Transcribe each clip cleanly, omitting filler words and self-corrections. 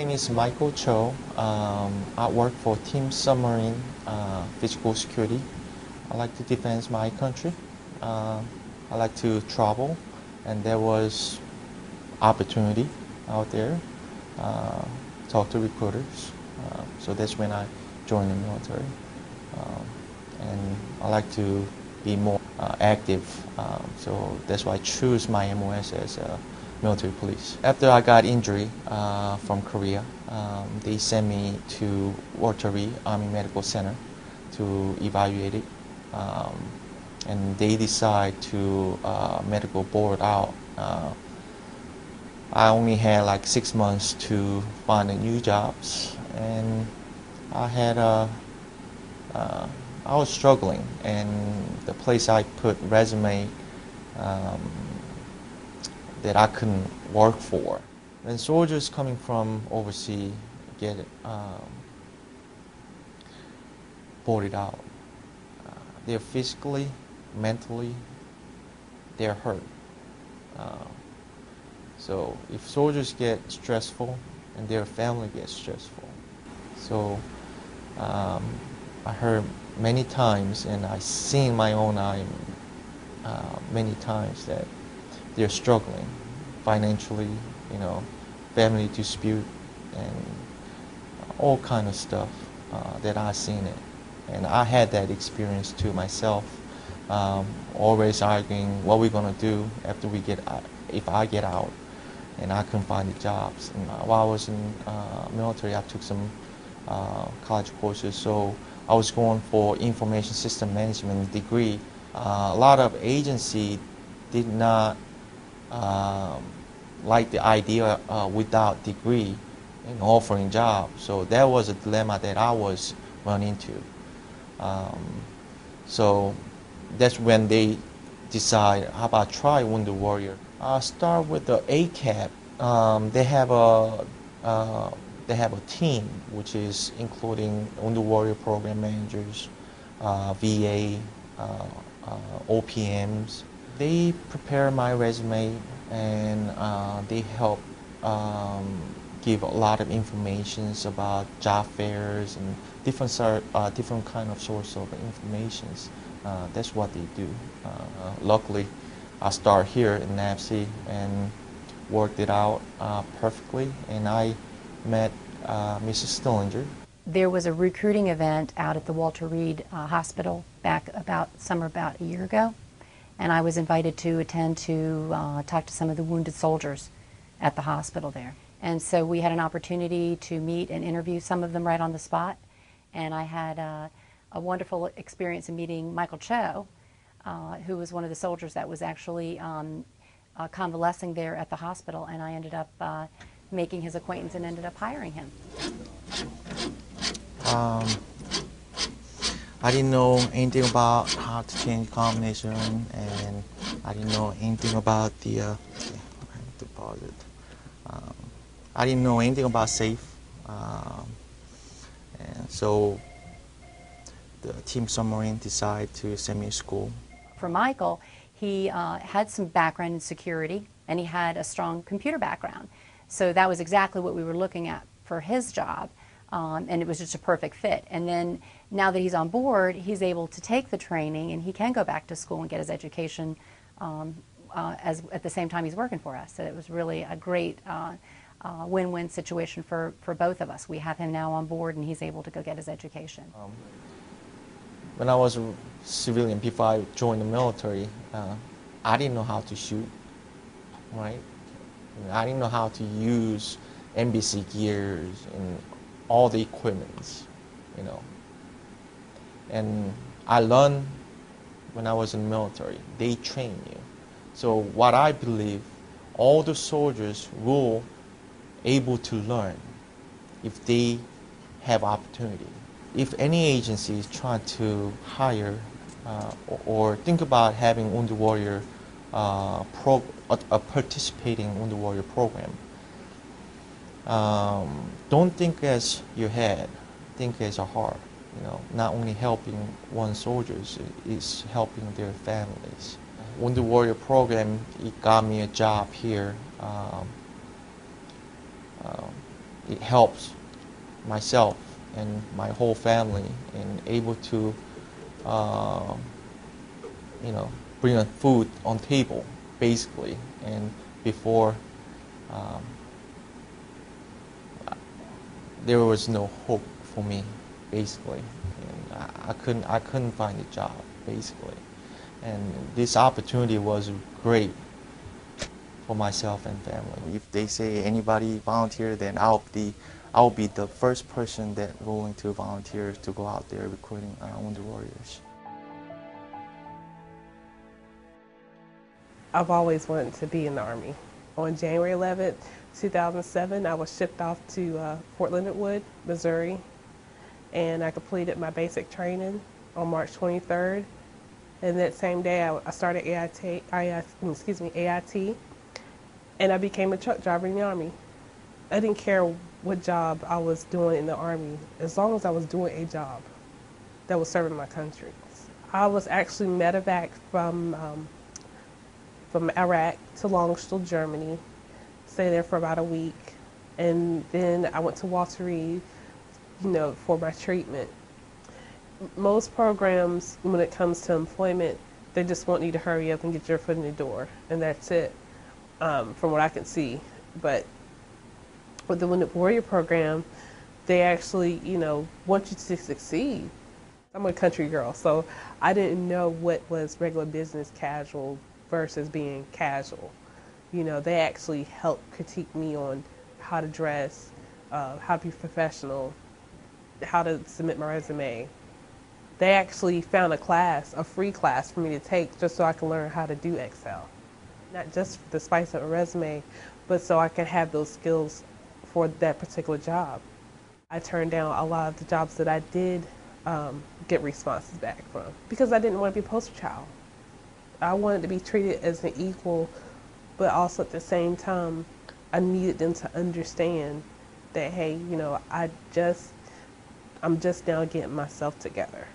name is Michael Cho. I work for Team Submarine Physical Security. I like to defend my country. I like to travel, and there was opportunity out there. Talk to recruiters. So that's when I joined the military. And I like to be more active. So that's why I choose my MOS as a military police. After I got injury from Korea, they sent me to Walter Reed Army Medical Center to evaluate it. And they decide to medical board out. I only had like 6 months to find a new jobs, and I was struggling, and the place I put resume that I couldn't work for. When soldiers coming from overseas get boarded out, they're physically, mentally, they're hurt. So if soldiers get stressful and their family gets stressful, so I heard many times, and I've seen my own eye many times, that they're struggling financially, family dispute, and all kind of stuff that I've seen it. And I had that experience too myself, always arguing what we're going to do after we get out, if I get out, and I couldn't find the jobs. And while I was in military, I took some college courses, so I was going for information system management degree. A lot of agencies did not like the idea without degree in offering jobs. So that was a dilemma that I was run into. So that's when they decide, how about try Wounded Warrior? Start with the ACAP. They have a team which is including Wounded Warrior program managers, VA, OPMs. They prepare my resume, and they help give a lot of information about job fairs and different kind of source of information. That's what they do. Luckily, I started here in NAVSEA and worked it out perfectly, and I met Mrs. Stillinger. There was a recruiting event out at the Walter Reed Hospital back about a year ago, and I was invited to attend to talk to some of the wounded soldiers at the hospital there. And so we had an opportunity to meet and interview some of them right on the spot, and I had a wonderful experience in meeting Michael Cho, who was one of the soldiers that was actually convalescing there at the hospital, and I ended up making his acquaintance and ended up hiring him. I didn't know anything about how to change combination, and I didn't know anything about the deposit. I didn't know anything about SAFE, and so the Team Submarine decided to send me to school. For Michael, he had some background in security, and he had a strong computer background. So that was exactly what we were looking at for his job, and it was just a perfect fit. And then now that he's on board, he's able to take the training, and he can go back to school and get his education at the same time he's working for us. So it was really a great win-win situation for both of us. We have him now on board, and he's able to go get his education. When I was a civilian, before I joined the military, I didn't know how to shoot, right? I didn't know how to use NBC gears and all the equipments, And I learned when I was in the military. They train you. So what I believe, all the soldiers will able to learn if they have opportunity. If any agency is trying to hire or think about having Wounded Warrior participating Wounded Warrior program, don't think as your head, think as a heart. Not only helping one soldiers, it's helping their families. Wounded Warrior program, it got me a job here it helps myself and my whole family and able to, you know, bring a food on table, basically. And before, um, there was no hope for me, basically. And I couldn't find a job, basically. And this opportunity was great for myself and family. If they say anybody volunteer, then I'll be the first person that willing to volunteer to go out there recruiting wounded warriors. I've always wanted to be in the Army. On January 11th, 2007, I was shipped off to Fort Leonard Wood, Missouri, and I completed my basic training on March 23rd. And that same day, I started AIT, and I became a truck driver in the Army. I didn't care what job I was doing in the Army, as long as I was doing a job that was serving my country. I was actually medevac from Iraq to Longstall, Germany, stayed there for about a week, and then I went to Walter Reed, for my treatment. Most programs, when it comes to employment, they just want you to hurry up and get your foot in the door, and that's it, from what I can see. But with the Wounded Warrior program, they actually, want you to succeed. I'm a country girl, so I didn't know what was regular business casual versus being casual. They actually helped critique me on how to dress, how to be professional, how to submit my resume. They actually found a free class for me to take just so I can learn how to do Excel. Not just to spice up a resume, but so I can have those skills for that particular job. I turned down a lot of the jobs that I did get responses back from because I didn't want to be a poster child. I wanted to be treated as an equal, but also at the same time, I needed them to understand that, hey, I'm just now getting myself together.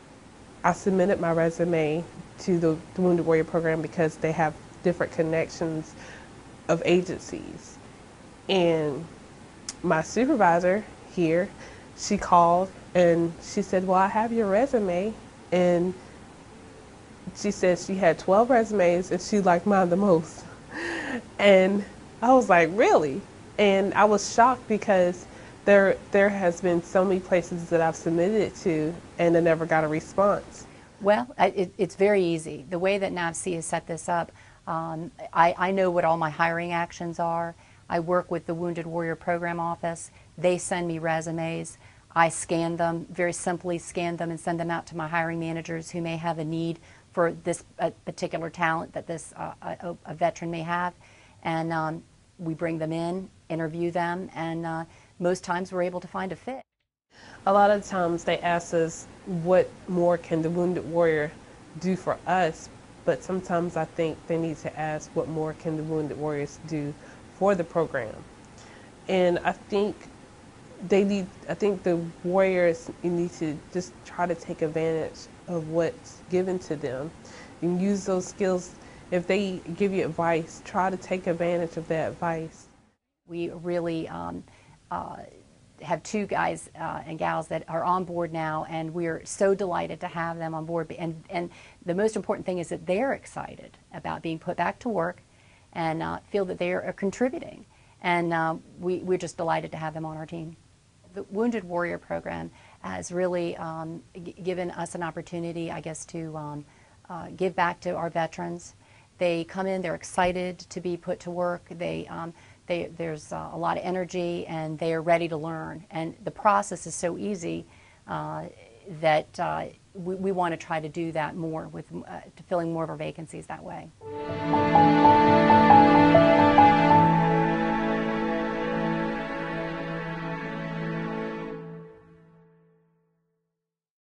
I submitted my resume to the Wounded Warrior program because they have different connections of agencies. And my supervisor here, she called and she said, well, I have your resume. And she said she had 12 resumes and she liked mine the most. And I was like, really? And I was shocked because there has been so many places that I've submitted it to and I never got a response. Well, it's very easy. The way that NAVSEA has set this up, I know what all my hiring actions are. I work with the Wounded Warrior Program Office. They send me resumes. I scan them, very simply scan them and send them out to my hiring managers who may have a need for this particular talent that a veteran may have. And we bring them in, interview them, and most times we're able to find a fit. A lot of times they ask us, what more can the Wounded Warrior do for us? But sometimes I think they need to ask, what more can the Wounded Warriors do for the program? And I think the warriors need to just try to take advantage of what's given to them and use those skills. If they give you advice, try to take advantage of that advice. We really have two guys and gals that are on board now, and we're so delighted to have them on board. And the most important thing is that they're excited about being put back to work and feel that they are contributing. And we're just delighted to have them on our team. The Wounded Warrior program has really given us an opportunity, I guess, to give back to our veterans. They come in, they're excited to be put to work. There's a lot of energy, and they are ready to learn. And the process is so easy that we want to try to do that more with filling more of our vacancies that way.